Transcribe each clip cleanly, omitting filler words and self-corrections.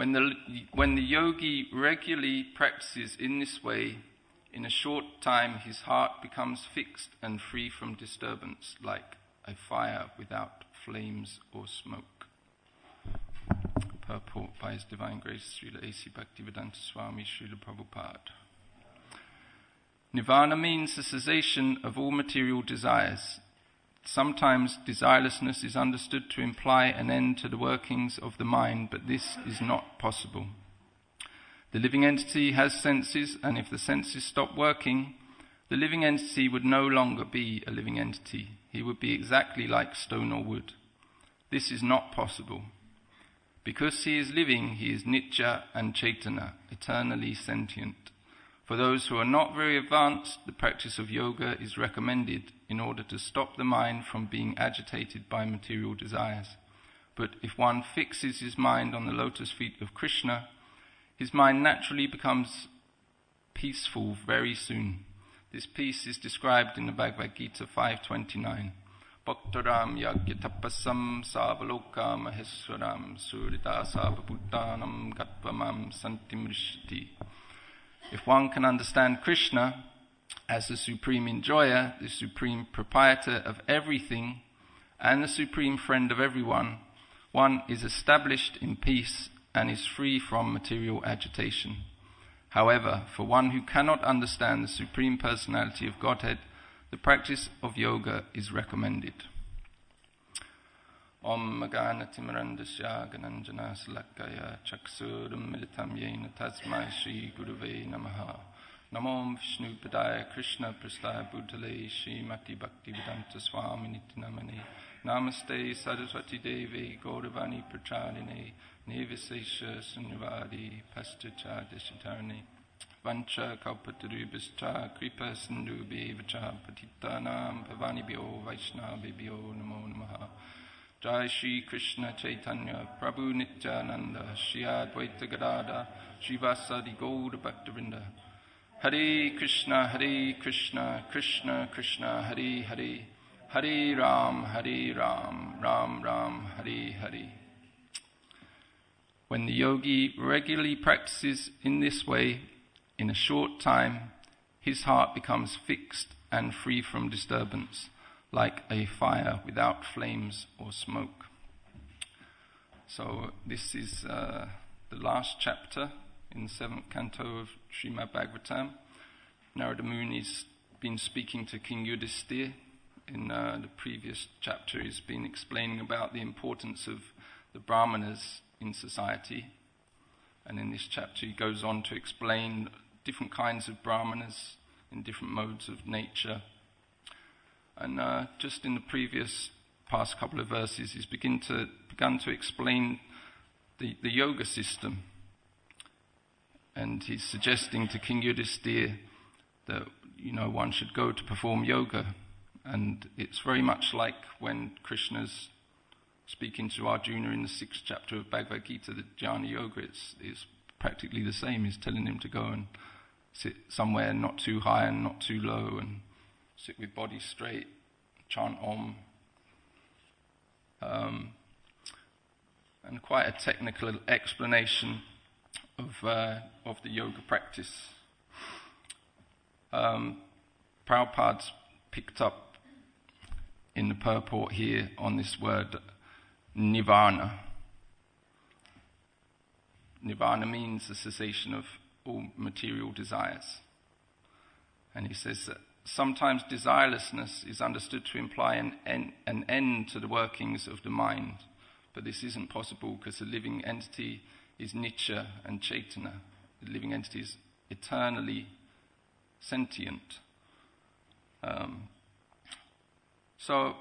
When the yogi regularly practices in this way, in a short time his heart becomes fixed and free from disturbance, like a fire without flames or smoke. Purport by His Divine Grace Srila A.C. Bhaktivedanta Swami Srila Prabhupada. Nirvana means the cessation of all material desires. Sometimes desirelessness is understood to imply an end to the workings of the mind, but this is not possible. The living entity has senses, and if the senses stop working, the living entity would no longer be a living entity. He would be exactly like stone or wood. This is not possible. Because he is living, he is nitya and chaitana, eternally sentient. For those who are not very advanced, the practice of yoga is recommended in order to stop the mind from being agitated by material desires. But if one fixes his mind on the lotus feet of Krishna, his mind naturally becomes peaceful very soon. This peace is described in the Bhagavad Gita 5.29. Bhaktaram yagyatapasam savaloka maheswaram surita savabhutanam gatvamam santimrishti. If one can understand Krishna as the supreme enjoyer, the supreme proprietor of everything, and the supreme friend of everyone, one is established in peace and is free from material agitation. However, for one who cannot understand the Supreme Personality of Godhead, the practice of yoga is recommended. Om Magana Timarandasya Gananjana Salakaya Chaksuram Militam Yena Tasmai Shri Gurave Namaha. Namo Vishnu Padaya Krishna Prastaya Bhutale Shri Mati Bhakti Vedanta Swami Nitinamane. Namaste Saraswati Devi Gauravani Prachadine Nivesesha Sunyavadi Pastacha Deshitarne Vancha Kalpatarubhascha Kripa Sindhubi Vacha Patitanam Bhavanibhyo Vaishnavibhyo Namo Namaha. Jai Shri Krishna Chaitanya Prabhu Nityananda Shri Advaita Gadada Srivasadi Gaura Bhaktavinda. Hare Krishna, Krishna Krishna, Hare Hare, Hare Ram, Ram Ram, Hare Hare. When the yogi regularly practices in this way, in a short time, his heart becomes fixed and free from disturbance, like a fire without flames or smoke. So this is the last chapter in the 7th canto of Srimad Bhagavatam. Narada Muni's been speaking to King Yudhisthira. In the previous chapter he's been explaining about the importance of the brahmanas in society. And in this chapter he goes on to explain different kinds of brahmanas in different modes of nature. And just in the previous past couple of verses he's begun to explain the yoga system. And he's suggesting to King Yudhisthira that, one should go to perform yoga. And it's very much like when Krishna's speaking to Arjuna in the 6th chapter of Bhagavad Gita, the jnana yoga. It's practically the same. He's telling him to go and sit somewhere not too high and not too low, and sit with body straight, chant Om. And quite a technical explanation of the yoga practice. Prabhupada's picked up in the purport here on this word nirvana. Nirvana means the cessation of all material desires. And he says that sometimes desirelessness is understood to imply an end to the workings of the mind. But this isn't possible because the living entity is nitya and chaitana. The living entity is eternally sentient. So,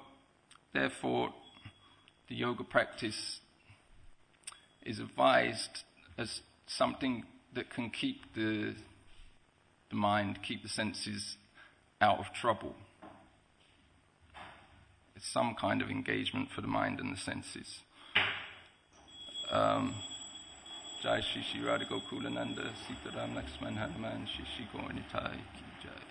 therefore, the yoga practice is advised as something that can keep the mind, keep the senses out of trouble. It's some kind of engagement for the mind and the senses. Jai Shri Shri Radha Gokulananda Sitaram Lakshman Hanuman Shri Shri Gauranitai Ki Jai.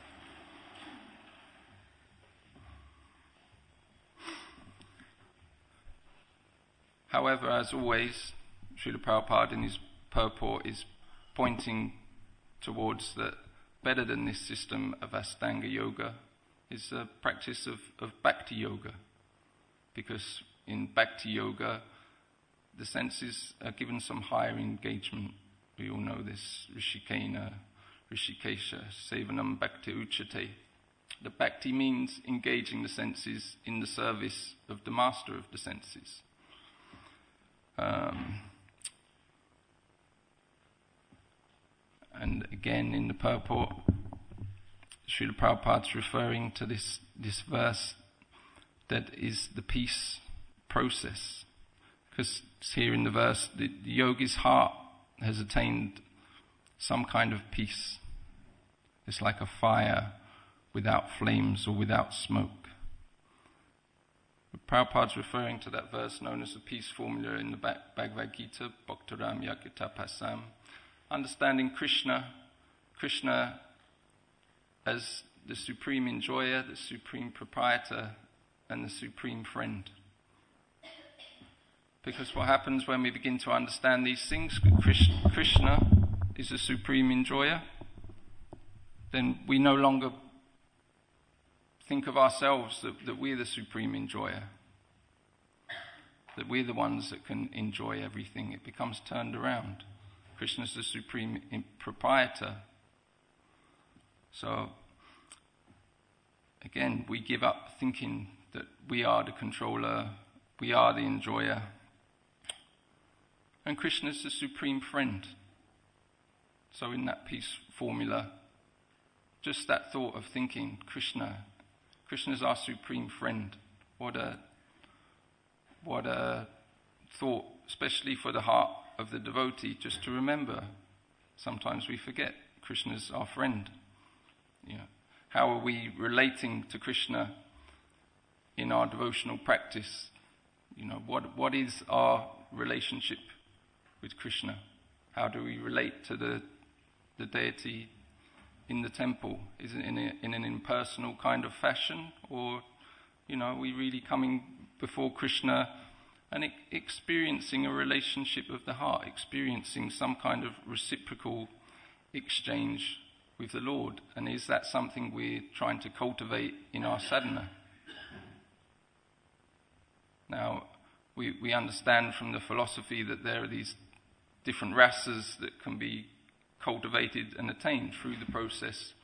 However, as always, Srila Prabhupada in his purport is pointing towards that better than this system of Ashtanga yoga is the practice of Bhakti yoga. Because in Bhakti yoga, the senses are given some higher engagement. We all know this, Rishikesha, Sevanam Bhakti Uchate. The Bhakti means engaging the senses in the service of the master of the senses. And again, in the purport, Srila Prabhupada's referring to this verse that is the peace process. Because here in the verse, the yogi's heart has attained some kind of peace. It's like a fire without flames or without smoke. Prabhupada's referring to that verse known as the peace formula in the Bhagavad Gita, Bhaktaram Yakita Pasam, understanding Krishna as the supreme enjoyer, the supreme proprietor, and the supreme friend. Because what happens when we begin to understand these things, Krishna is the supreme enjoyer, then we no longer think of ourselves that we're the supreme enjoyer, that we're the ones that can enjoy everything. It becomes turned around. Krishna's the supreme proprietor. So, again, we give up thinking that we are the controller, we are the enjoyer. And Krishna's the supreme friend. So in that peace formula, just that thought of thinking, Krishna's our supreme friend. What a thought, especially for the heart of the devotee, just to remember. Sometimes we forget Krishna's our friend. How are we relating to Krishna in our devotional practice? What is our relationship with Krishna? How do we relate to the deity in the temple? Is it in an impersonal kind of fashion, or are we really coming before Krishna and experiencing a relationship of the heart, experiencing some kind of reciprocal exchange with the Lord? And is that something we're trying to cultivate in our sadhana? Now, we understand from the philosophy that there are these different rasas that can be cultivated and attained through the process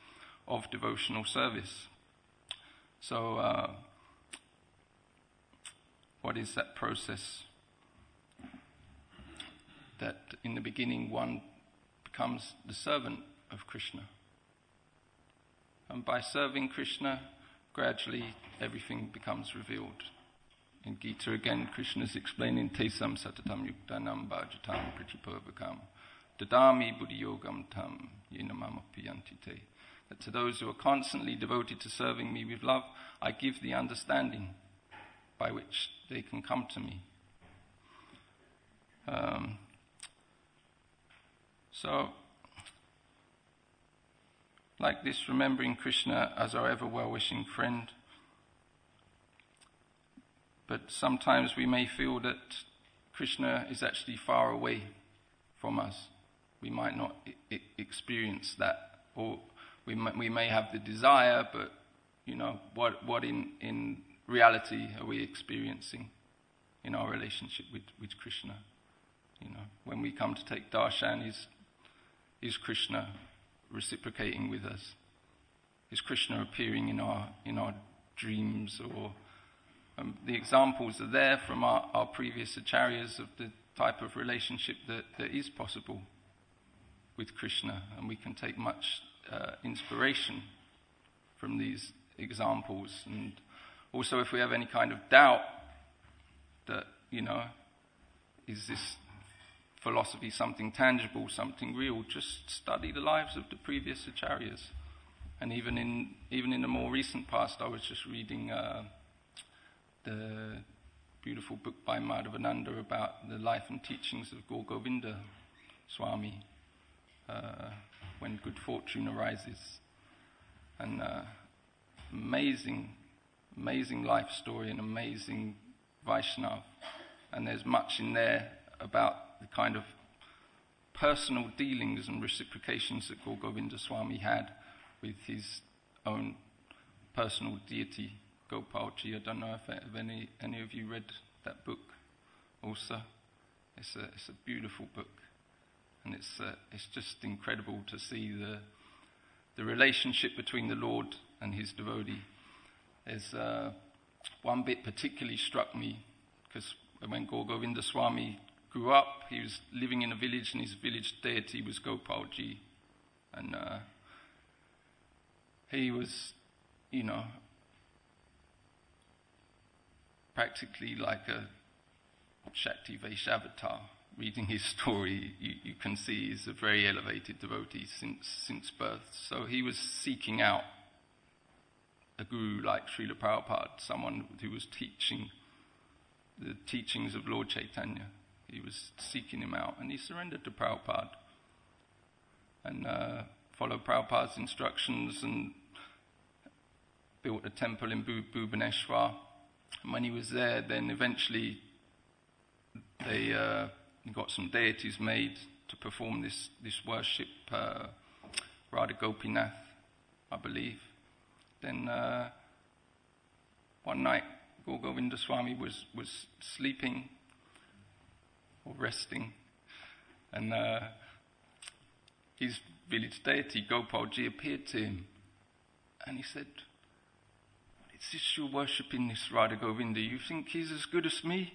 of devotional service. So, what is that process? That in the beginning one becomes the servant of Krishna. And by serving Krishna, gradually everything becomes revealed. In Gita again, Krishna is explaining Tesam Satatam Yuktanam Bhajatam Pritipurvakam Dadami Buddhiyogam Tam Yenamamapiyantite. That to those who are constantly devoted to serving me with love, I give the understanding by which they can come to me. So, like this, remembering Krishna as our ever well-wishing friend. But sometimes we may feel that Krishna is actually far away from us. We might not experience that, or we may have the desire, but what in reality are we experiencing in our relationship with Krishna? When we come to take darshan, is Krishna reciprocating with us? Is Krishna appearing in our dreams? Or the examples are there from our previous acharyas of the type of relationship that is possible with Krishna, and we can take much inspiration from these examples. And also, if we have any kind of doubt that, is this philosophy something tangible, something real, just study the lives of the previous acharyas. And even in the more recent past, I was just reading the beautiful book by Madhavananda about the life and teachings of Gaur Govinda Swami, when good fortune arises. And amazing life story, and amazing Vaishnav. And there's much in there about the kind of personal dealings and reciprocations that Gaur Govinda Swami had with his own personal deity, Gopalji. I don't know if any of you read that book also. It's a beautiful book, and it's just incredible to see the relationship between the Lord and his devotee. There's one bit particularly struck me, because when Gaur Govinda Swami grew up, he was living in a village, and his village deity was Gopalji, and he was, practically like a Shakti Vaishavatar. Reading his story, you can see he's a very elevated devotee since birth. So he was seeking out a guru like Srila Prabhupada, someone who was teaching the teachings of Lord Chaitanya. He was seeking him out, and he surrendered to Prabhupada and followed Prabhupada's instructions and built a temple in Bhubaneswar. And when he was there, then eventually they got some deities made to perform this worship, Radha Gopinath, I believe. Then one night, Gaur Govinda Swami was sleeping or resting, and his village deity, Gopalji, appeared to him, and he said, "Is this you're worshipping, this Radha Govinda? You think he's as good as me?"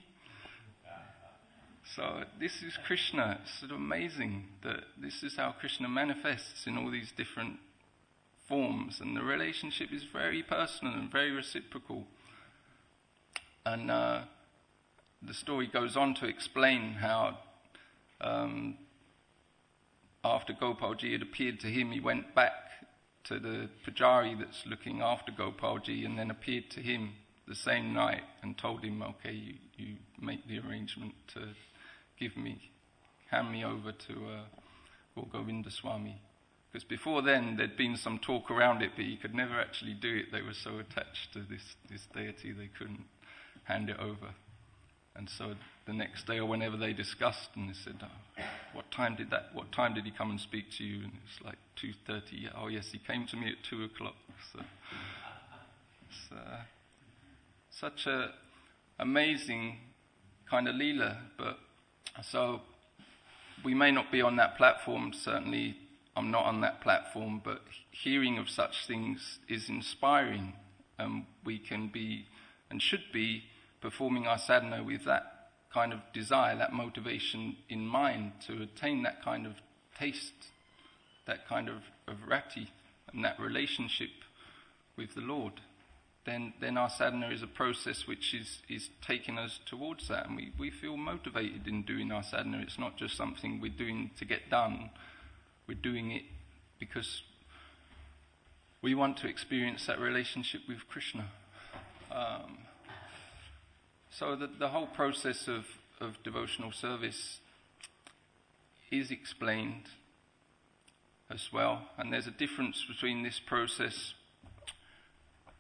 So this is Krishna. It's amazing that this is how Krishna manifests in all these different forms, and the relationship is very personal and very reciprocal. And the story goes on to explain how after Gopalji had appeared to him, he went back to the pujari that's looking after Gopalji, and then appeared to him the same night and told him, "Okay, you make the arrangement to hand me over to Gaur Govinda Swami." Because before then, there'd been some talk around it, but he could never actually do it. They were so attached to this deity, they couldn't hand it over. And so the next day, or whenever they discussed, and they said, what time did he come and speak to you? And it's like 2:30. Oh yes, he came to me at 2 o'clock. So it's such a amazing kind of leela. But so we may not be on that platform. Certainly I'm not on that platform, but hearing of such things is inspiring, and we can be and should be performing our sadhana with that kind of desire, that motivation in mind, to attain that kind of taste, that kind of rati, and that relationship with the Lord. Then our sadhana is a process which is taking us towards that, and we feel motivated in doing our sadhana. It's not just something we're doing to get done. We're doing it because we want to experience that relationship with Krishna. So the whole process of devotional service is explained as well, and there's a difference between this process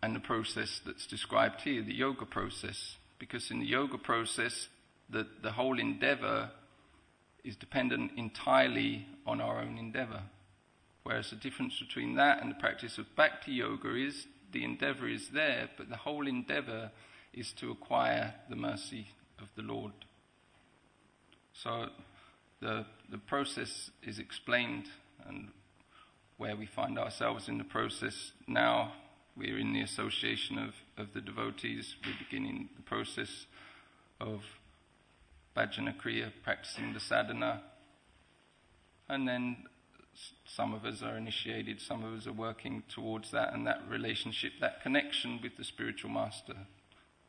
and the process that's described here, the yoga process. Because in the yoga process, the whole endeavor is dependent entirely on our own endeavor. Whereas the difference between that and the practice of bhakti yoga is the endeavor is there, but the whole endeavor is to acquire the mercy of the Lord. So the process is explained, and where we find ourselves in the process now, we're in the association of the devotees. We're beginning the process of bhajana kriya, practicing the sadhana, and then some of us are initiated, some of us are working towards that, and that relationship, that connection with the spiritual master,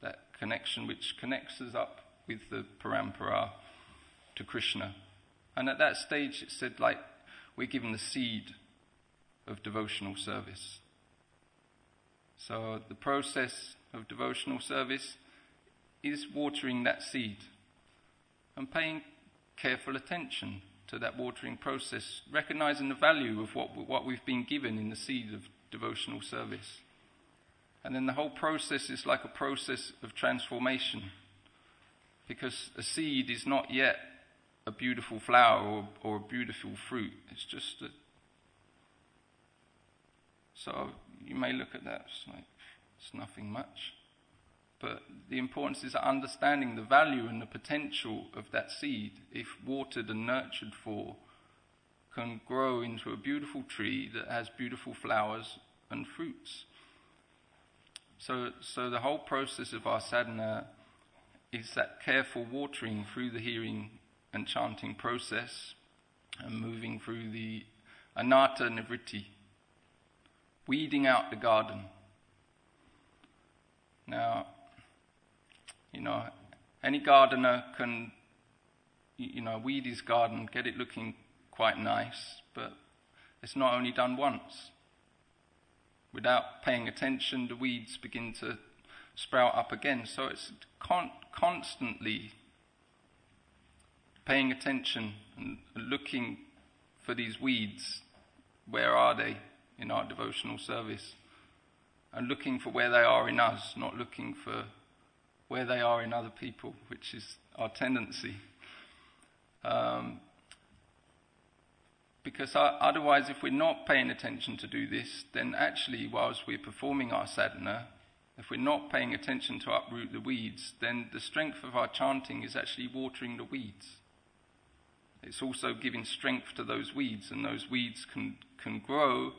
that connection which connects us up with the parampara to Krishna. And at that stage it said, like, we're given the seed of devotional service. So the process of devotional service is watering that seed and paying careful attention to that watering process, recognizing the value of what we've been given in the seed of devotional service. And then the whole process is like a process of transformation, because a seed is not yet a beautiful flower or a beautiful fruit. It's just so you may look at that, it's nothing much. But the importance is understanding the value and the potential of that seed, if watered and nurtured for, can grow into a beautiful tree that has beautiful flowers and fruits. So the whole process of our sadhana is that careful watering through the hearing and chanting process and moving through the anatta nivritti, weeding out the garden. Now, any gardener can, weed his garden, get it looking quite nice, but it's not only done once. Without paying attention, the weeds begin to sprout up again. So it's constantly paying attention and looking for these weeds. Where are they in our devotional service? And looking for where they are in us, not looking for where they are in other people, which is our tendency. Because otherwise, if we're not paying attention to do this, then actually, whilst we're performing our sadhana, if we're not paying attention to uproot the weeds, then the strength of our chanting is actually watering the weeds. It's also giving strength to those weeds, and those weeds can grow,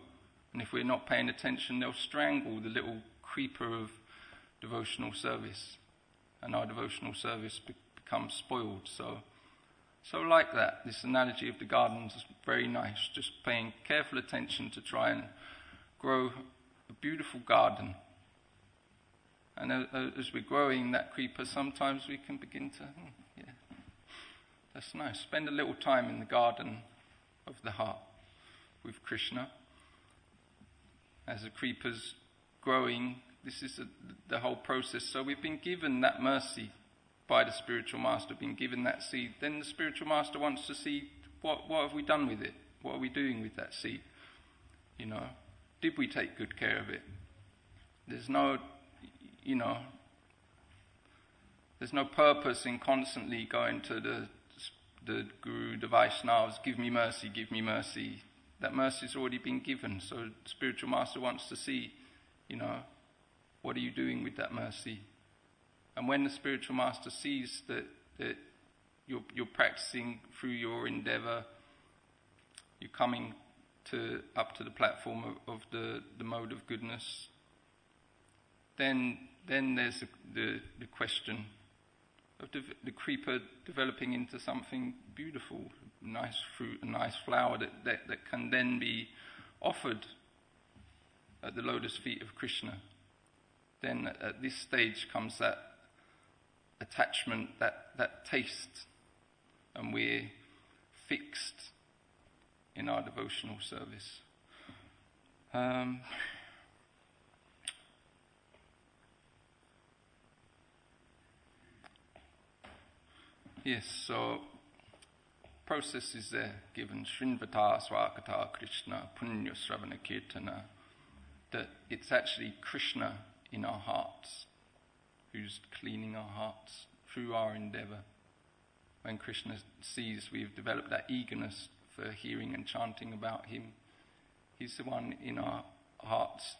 and if we're not paying attention, they'll strangle the little creeper of devotional service, and our devotional service becomes spoiled. So like that, this analogy of the garden is very nice, just paying careful attention to try and grow a beautiful garden. And as we're growing that creeper, sometimes we can begin to, that's nice. Spend a little time in the garden of the heart with Krishna. As the creeper's growing, this is the whole process. So we've been given that mercy by the spiritual master, been given that seed. Then the spiritual master wants to see what have we done with it? What are we doing with that seed? Did we take good care of it? There's no purpose in constantly going to the Guru, the Vaishnavas, give me mercy, give me mercy. That mercy's already been given. So the spiritual master wants to see, what are you doing with that mercy? And when the spiritual master sees that you're practicing through your endeavour, you're coming up to the platform of the mode of goodness, then there's the question of the creeper developing into something beautiful, nice fruit, a nice flower that can then be offered at the lotus feet of Krishna. Then at this stage comes that attachment, that taste, and we're fixed in our devotional service. Yes, so process is there given, Shrinvata Swakata Krishna Punya Sravana Kirtana, that it's actually Krishna in our hearts who's cleaning our hearts through our endeavour. When Krishna sees we've developed that eagerness for hearing and chanting about him, he's the one in our hearts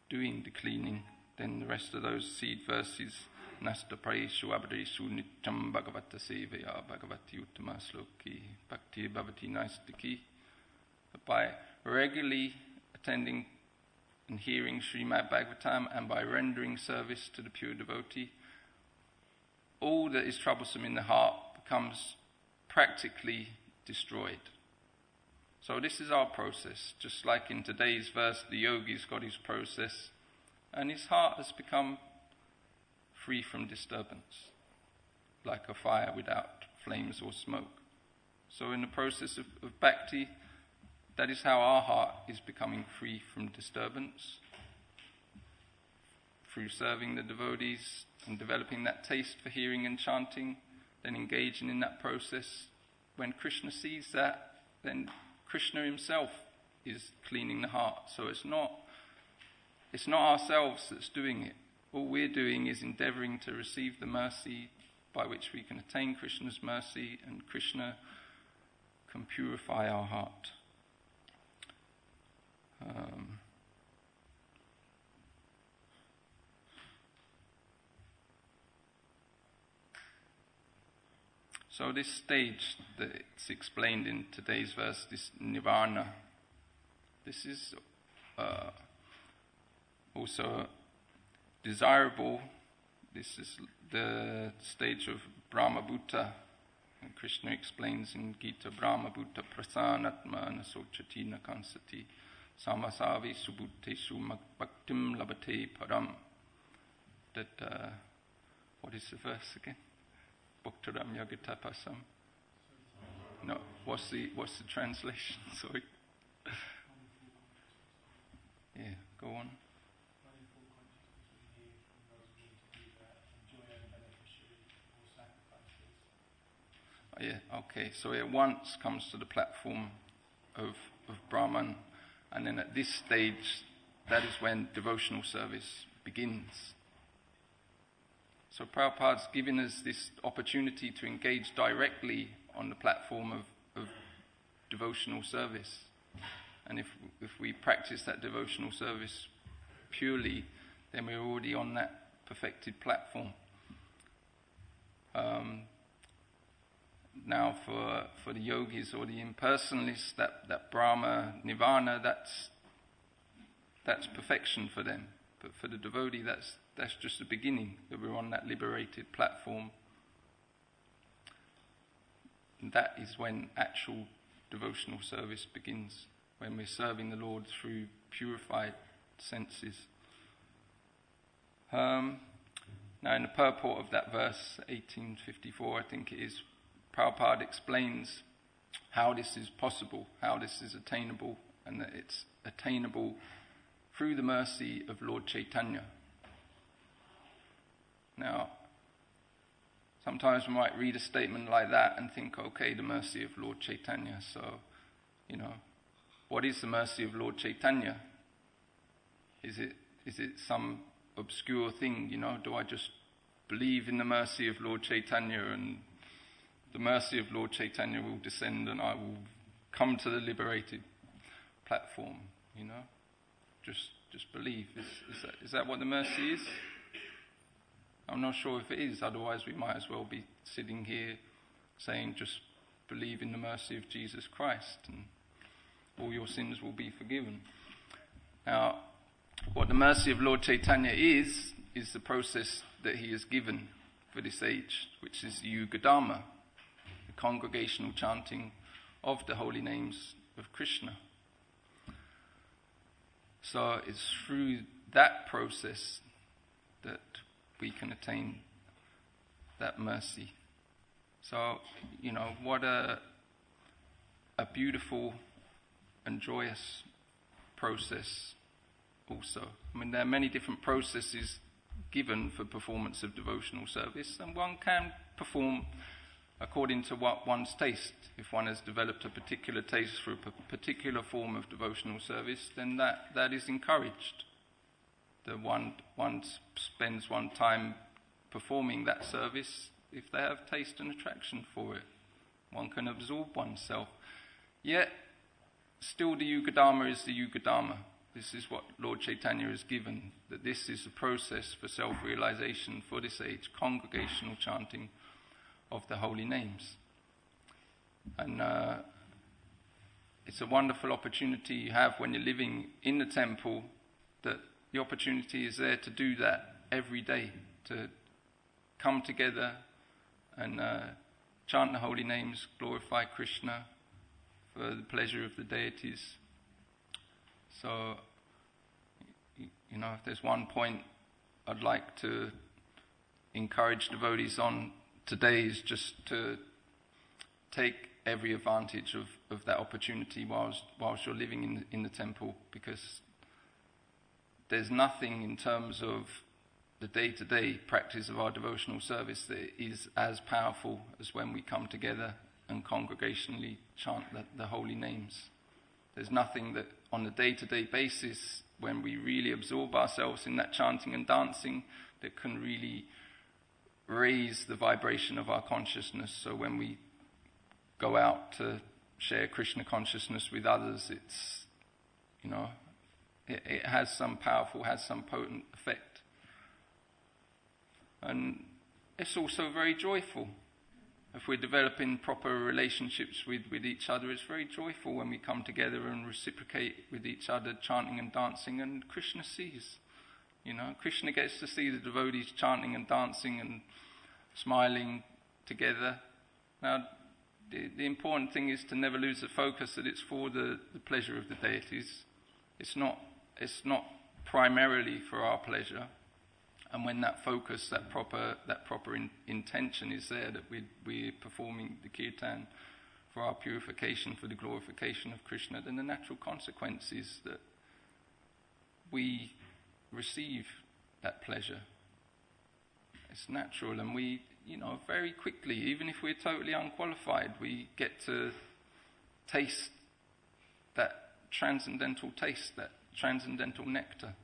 doing the cleaning. Then the rest of those seed verses, Nasta Praeshu Abadeshu Nityam Bhagavata Sevaya Bhagavati Uttama Sloki Bhakti Bhavati Naistiki. By regularly attending and hearing Srimad Bhagavatam and by rendering service to the pure devotee, all that is troublesome in the heart becomes practically destroyed. So this is our process. Just like in today's verse, the yogi's got his process, and his heart has become free from disturbance, like a fire without flames or smoke. So in the process of bhakti, that is how our heart is becoming free from disturbance. Through serving the devotees and developing that taste for hearing and chanting, then engaging in that process. When Krishna sees that, then Krishna himself is cleaning the heart. So it's not ourselves that's doing it. All we're doing is endeavouring to receive the mercy by which we can attain Krishna's mercy, and Krishna can purify our heart. So this stage that's explained in today's verse, this nirvana, this is also desirable. This is the stage of Brahmabhuta. And Krishna explains in Gita, Brahmabhuta prasanatma nasochati nakansati samasavi subhutesu bhaktim labate param. That, what is the verse again? Bhaktaram yagatapasam. No, what's the translation? Sorry. Yeah, go on. Yeah, okay. So it once comes to the platform of Brahman, and then at this stage, that is when devotional service begins. So Prabhupada's given us this opportunity to engage directly on the platform of devotional service. And if we practice that devotional service purely, then we're already on that perfected platform. Now for the yogis or the impersonalists, that Brahma, Nirvana, that's perfection for them. But for the devotee, that's just the beginning, that we're on that liberated platform. And that is when actual devotional service begins, when we're serving the Lord through purified senses. Now in the purport of that verse, 1854 I think it is, Prabhupada explains how this is possible, how this is attainable, and that it's attainable through the mercy of Lord Chaitanya. Now, sometimes we might read a statement like that and think, okay, the mercy of Lord Chaitanya. So, what is the mercy of Lord Chaitanya? Is it some obscure thing? Do I just believe in the mercy of Lord Chaitanya and the mercy of Lord Chaitanya will descend and I will come to the liberated platform? Just believe. Is that what the mercy is? I'm not sure if it is, otherwise we might as well be sitting here saying just believe in the mercy of Jesus Christ and all your sins will be forgiven. Now, what the mercy of Lord Chaitanya is the process that he has given for this age, which is Yuga Dharma, the congregational chanting of the holy names of Krishna. So it's through that process that we can attain that mercy. So, what a beautiful and joyous process also. There are many different processes given for performance of devotional service, and one can perform according to what one's taste. If one has developed a particular taste for a particular form of devotional service, then that is encouraged. That one spends one time performing that service if they have taste and attraction for it. One can absorb oneself. Yet, still the Yuga Dharma is the Yuga Dharma. This is what Lord Chaitanya has given, that this is the process for self-realization for this age, congregational chanting of the holy names. And it's a wonderful opportunity you have when you're living in the temple, that the opportunity is there to do that every day, to come together and chant the holy names, glorify Krishna for the pleasure of the deities. So, if there's one point I'd like to encourage devotees on today, is just to take every advantage of that opportunity whilst you're living in the temple, because there's nothing in terms of the day-to-day practice of our devotional service that is as powerful as when we come together and congregationally chant the holy names. There's nothing that on a day-to-day basis, when we really absorb ourselves in that chanting and dancing, that can really raise the vibration of our consciousness. So when we go out to share Krishna consciousness with others, it's, it has some potent effect. And it's also very joyful. If we're developing proper relationships with each other, it's very joyful when we come together and reciprocate with each other, chanting and dancing, and Krishna sees. Krishna gets to see the devotees chanting and dancing and smiling together. Now, the important thing is to never lose the focus that it's for the pleasure of the deities. It's not primarily for our pleasure. And when that focus, that proper intention is there, that we're performing the kirtan for our purification, for the glorification of Krishna, then the natural consequence is that we receive that pleasure. It's natural, and we, very quickly, even if we're totally unqualified, we get to taste that transcendental taste, that transcendental nectar.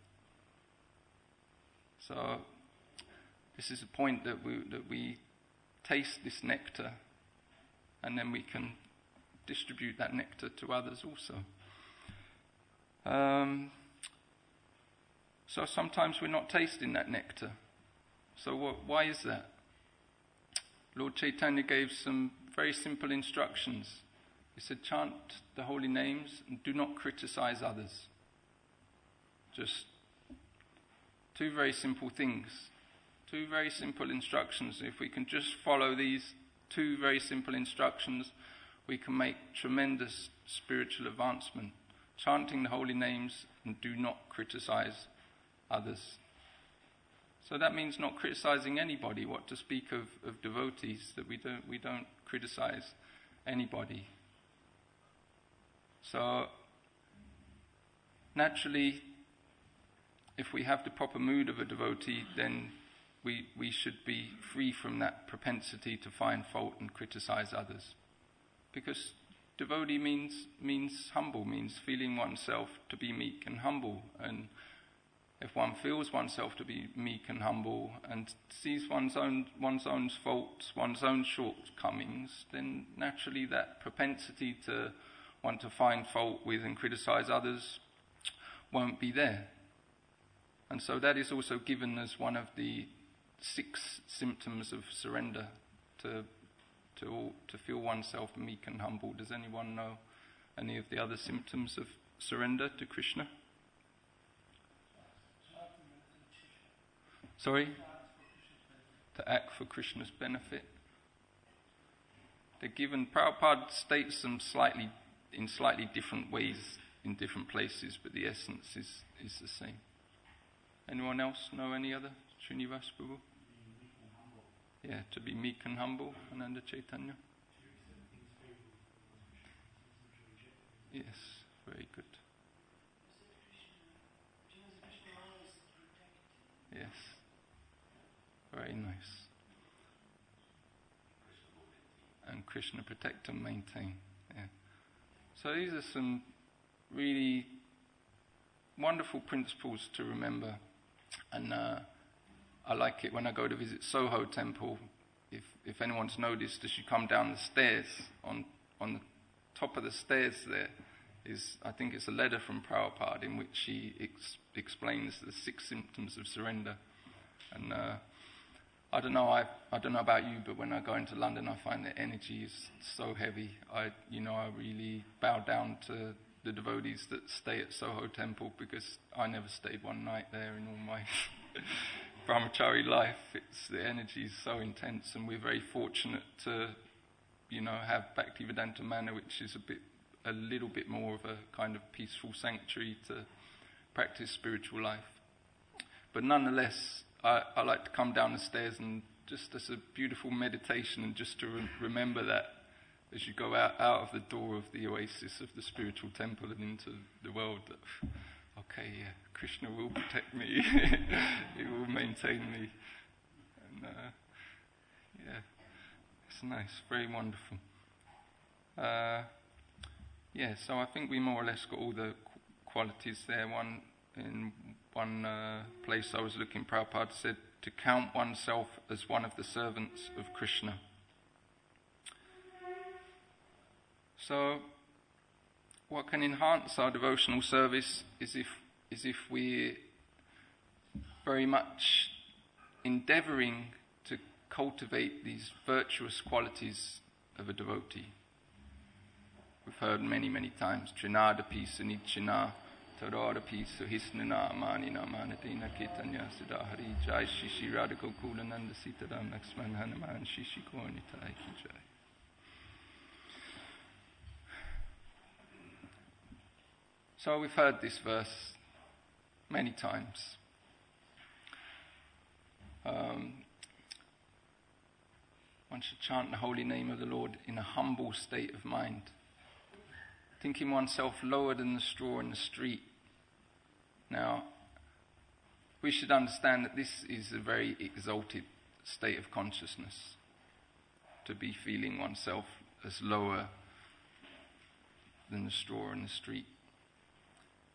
So this is a point that we taste this nectar, and then we can distribute that nectar to others also. So sometimes we're not tasting that nectar. So why is that? Lord Chaitanya gave some very simple instructions. He said, chant the holy names and do not criticize others. Just two very simple things. Two very simple instructions. If we can just follow these two very simple instructions, we can make tremendous spiritual advancement. Chanting the holy names and do not criticize others. So that means not criticizing anybody. What to speak of devotees, that we don't criticize anybody. So naturally, if we have the proper mood of a devotee, then we should be free from that propensity to find fault and criticize others. Because devotee means humble, means feeling oneself to be meek and humble. And if one feels oneself to be meek and humble and sees one's own faults, one's own shortcomings, then naturally that propensity to want to find fault with and criticize others won't be there. And so that is also given as one of the 6 symptoms of surrender, to feel oneself meek and humble. Does anyone know any of the other symptoms of surrender to Krishna? Sorry? To act for Krishna's benefit. They're given, Prabhupada states them in slightly different ways in different places, but the essence is the same. Anyone else know any other? Srinivas Prabhu? Yeah, to be meek and humble, Ananda Chaitanya. Yes, very good. Yes, very nice. And Krishna protect and maintain. Yeah. So these are some really wonderful principles to remember. And I like it when I go to visit Soho Temple. If anyone's noticed, as you come down the stairs, on the top of the stairs there is, I think it's a letter from Prabhupada in which he explains the 6 symptoms of surrender. And I don't know about you, but when I go into London, I find the energy is so heavy. I really bow down to the devotees that stay at Soho Temple, because I never stayed one night there in all my brahmachari life. The energy is so intense, and we're very fortunate to, have Bhaktivedanta Manor, which is a little bit more of a kind of peaceful sanctuary to practice spiritual life. But nonetheless, I like to come down the stairs and just as a beautiful meditation, and just to remember that as you go out of the door of the oasis of the spiritual temple and into the world, that, okay, yeah, Krishna will protect me, he will maintain me. And yeah, it's nice, very wonderful. Yeah, so I think we more or less got all the qualities there. In one place I was looking, Prabhupada said, to count oneself as one of the servants of Krishna. So, what can enhance our devotional service is if we're very much endeavouring to cultivate these virtuous qualities of a devotee. We've heard many times, Trinadapi Sanichina, Tarodapi Suhisnana Amanina Manadina Ketanya Siddhahari Jai Shishi Radhika Kulananda Sitaram Laxman Hanuman Shishi Kornitai Ki Jai. So we've heard this verse many times. One should chant the holy name of the Lord in a humble state of mind, thinking oneself lower than the straw in the street. Now, we should understand that this is a very exalted state of consciousness, to be feeling oneself as lower than the straw in the street.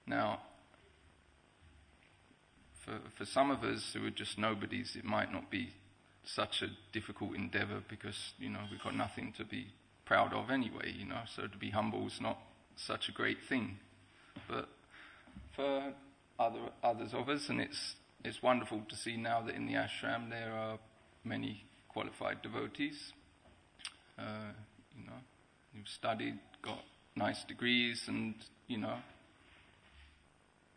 Now, for some of us who are just nobodies, it might not be such a difficult endeavour because, we've got nothing to be proud of anyway, so to be humble is not such a great thing. But for others of us, and it's wonderful to see now that in the ashram there are many qualified devotees, who've studied, got nice degrees, and,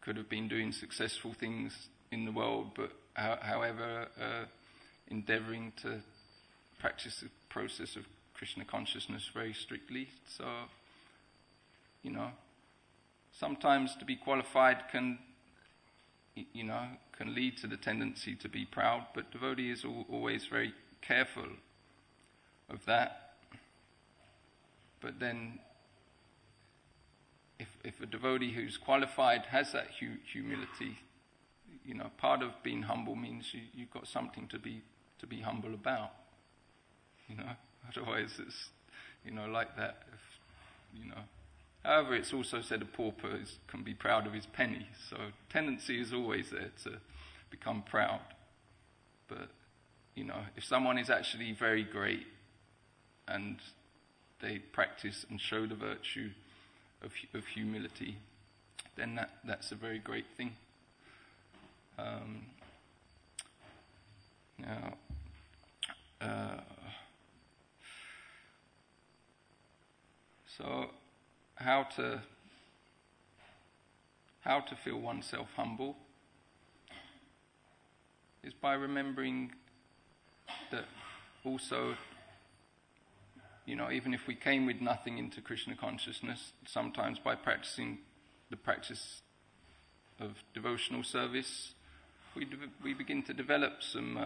could have been doing successful things in the world, but however, endeavouring to practice the process of Krishna consciousness very strictly. So, sometimes to be qualified can lead to the tendency to be proud, but devotee is always very careful of that. But then, if a devotee who's qualified has that humility, part of being humble means you've got something to be humble about. Otherwise it's, like that. However, it's also said a pauper can be proud of his penny. So tendency is always there to become proud. But, if someone is actually very great and they practice and show the virtue of humility, then that's a very great thing. So how to feel oneself humble is by remembering that also, even if we came with nothing into Krishna consciousness, sometimes by practicing the practice of devotional service, we begin to develop some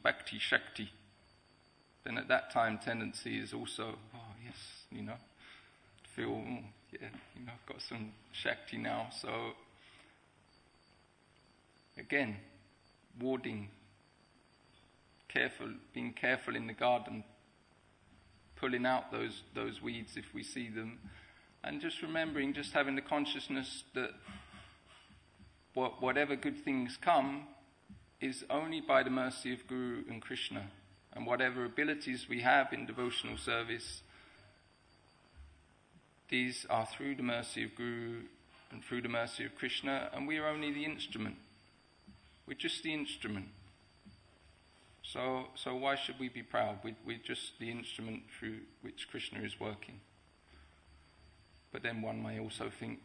bhakti shakti. Then at that time, tendency is also, to feel, I've got some shakti now. So again, warding, being careful in the garden, pulling out those weeds if we see them, and just remembering, just having the consciousness that whatever good things come is only by the mercy of Guru and Krishna, and whatever abilities we have in devotional service, these are through the mercy of Guru and through the mercy of Krishna, and we are only the instrument. We're just the instrument. So why should we be proud? We're just the instrument through which Krishna is working. But then one may also think,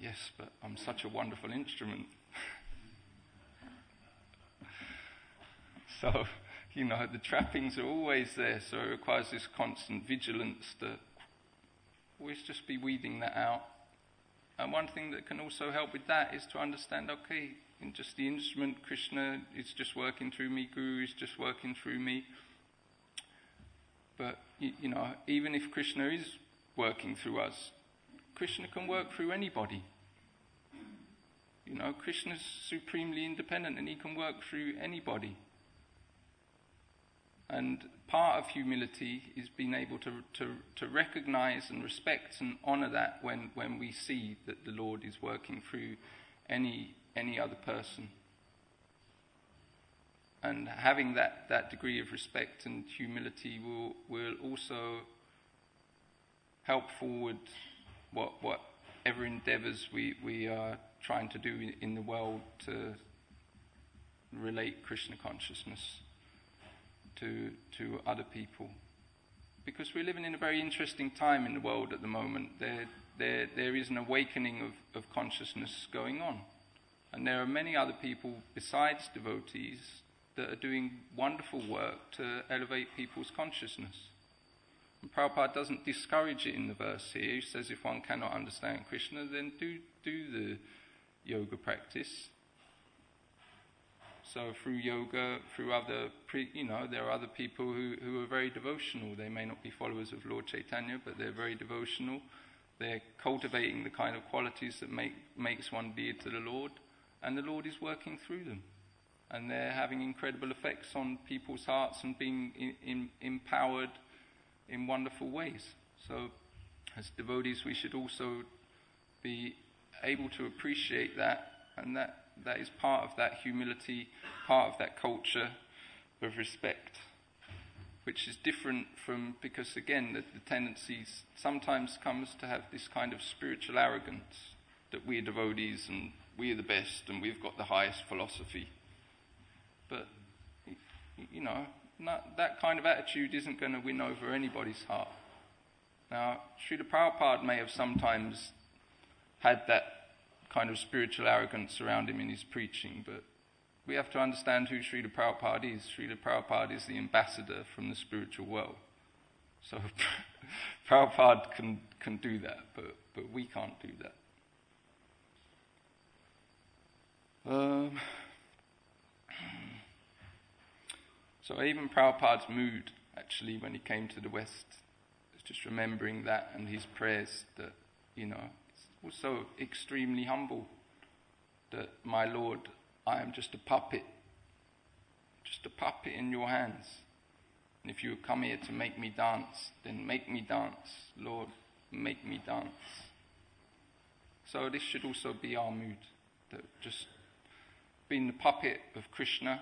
yes, but I'm such a wonderful instrument. So, the trappings are always there, so it requires this constant vigilance to always just be weeding that out. And one thing that can also help with that is to understand, okay, in just the instrument, Krishna is just working through me, Guru is just working through me. But, even if Krishna is working through us, Krishna can work through anybody. Krishna's supremely independent and he can work through anybody. And part of humility is being able to recognize and respect and honor that when we see that the Lord is working through any other person. And having that degree of respect and humility will also help forward whatever endeavours we are trying to do in the world to relate Krishna consciousness to other people. Because we're living in a very interesting time in the world at the moment. There is an awakening of consciousness going on. And there are many other people besides devotees that are doing wonderful work to elevate people's consciousness. And Prabhupada doesn't discourage it in the verse here. He says if one cannot understand Krishna, then do the yoga practice. So through yoga, through other, there are other people who are very devotional. They may not be followers of Lord Chaitanya, but they're very devotional. They're cultivating the kind of qualities that makes one dear to the Lord, and the Lord is working through them. And they're having incredible effects on people's hearts and being empowered in wonderful ways. So as devotees we should also be able to appreciate that, and that is part of that humility, part of that culture of respect, which is different from, because again the tendencies sometimes comes to have this kind of spiritual arrogance that we're devotees and we're the best and we've got the highest philosophy. But that kind of attitude isn't going to win over anybody's heart. Now, Srila Prabhupada may have sometimes had that kind of spiritual arrogance around him in his preaching, but we have to understand who Srila Prabhupada is. Srila Prabhupada is the ambassador from the spiritual world. So Prabhupada can do that, but we can't do that. So even Prabhupada's mood, actually, when he came to the West, is just remembering that and his prayers that, it's also extremely humble that, my Lord, I am just a puppet in your hands. And if you come here to make me dance, then make me dance. Lord, make me dance. So this should also be our mood, that just being the puppet of Krishna,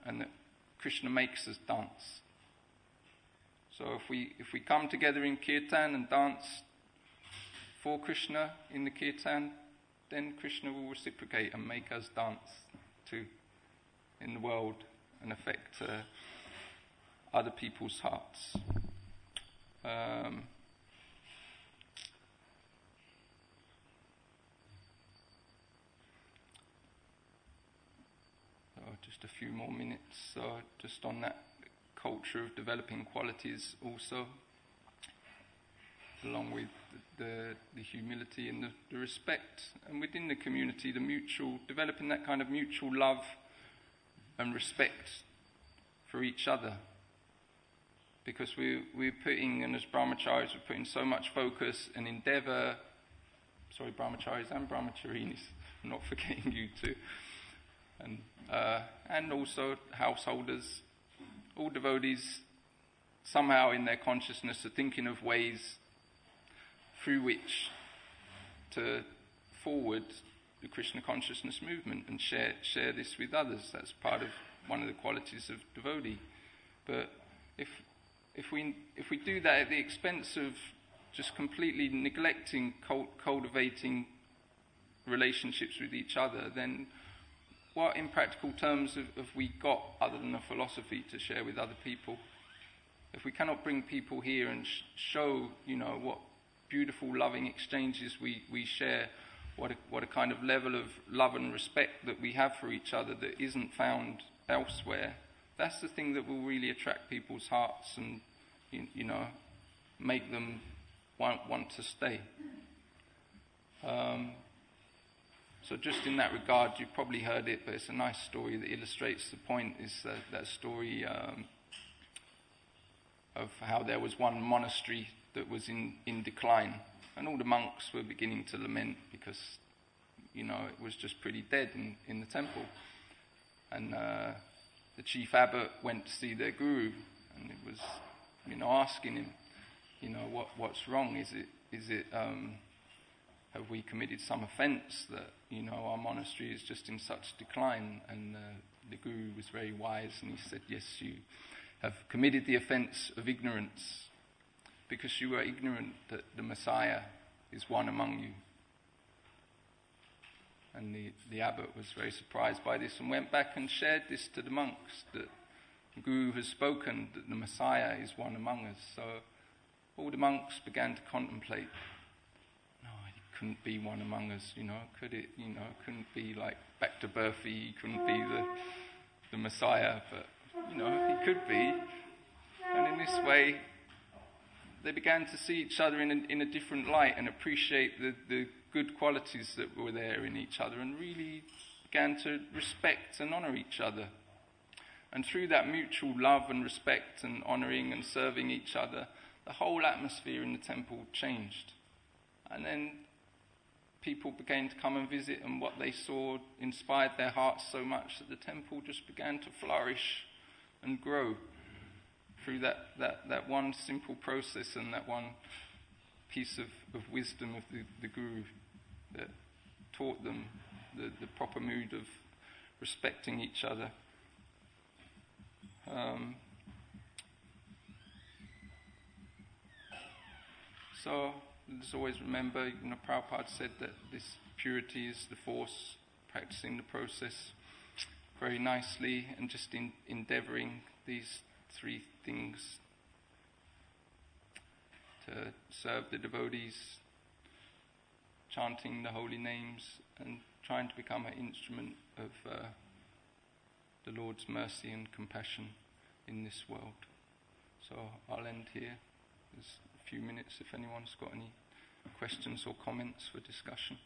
and that Krishna makes us dance. So if we come together in kirtan and dance for Krishna in the kirtan, then Krishna will reciprocate and make us dance too in the world and affect other people's hearts. Just a few more minutes. So just on that culture of developing qualities also, along with the humility and the respect, and within the community, developing that kind of mutual love and respect for each other. Because we're putting, and as brahmacharis, we're putting so much focus and endeavour, brahmacharis and brahmacharinis, I'm not forgetting you too, and also householders, all devotees somehow in their consciousness are thinking of ways through which to forward the Krishna consciousness movement and share this with others. That's part of one of the qualities of devotee. But if we do that at the expense of just completely neglecting cultivating relationships with each other, then what in practical terms have we got other than a philosophy to share with other people? If we cannot bring people here and show, what beautiful loving exchanges we share, what a kind of level of love and respect that we have for each other that isn't found elsewhere, that's the thing that will really attract people's hearts and, make them want to stay. So just in that regard, you've probably heard it, but it's a nice story that illustrates the point, is that story of how there was one monastery that was in decline, and all the monks were beginning to lament because, it was just pretty dead in the temple. And the chief abbot went to see their guru, and it was, asking him, what's wrong? Is it have we committed some offence that, our monastery is just in such decline? And the Guru was very wise, and he said, yes, you have committed the offence of ignorance, because you are ignorant that the Messiah is one among you. And the abbot was very surprised by this and went back and shared this to the monks, that the Guru has spoken that the Messiah is one among us. So all the monks began to contemplate, no, he couldn't be one among us, could it? Couldn't be like back to Berthy, he couldn't be the Messiah, but, he could be. And in this way, they began to see each other in a different light and appreciate the good qualities that were there in each other, and really began to respect and honour each other. And through that mutual love and respect and honouring and serving each other, the whole atmosphere in the temple changed. And then people began to come and visit, and what they saw inspired their hearts so much that the temple just began to flourish and grow through that one simple process and that one piece of wisdom of the Guru that taught them the proper mood of respecting each other. So let's always remember, Prabhupada said that this purity is the force, practicing the process very nicely and just endeavouring these three things: to serve the devotees, chanting the holy names, and trying to become an instrument of the Lord's mercy and compassion in this world. So I'll end here. There's a few minutes if anyone's got any questions or comments for discussion.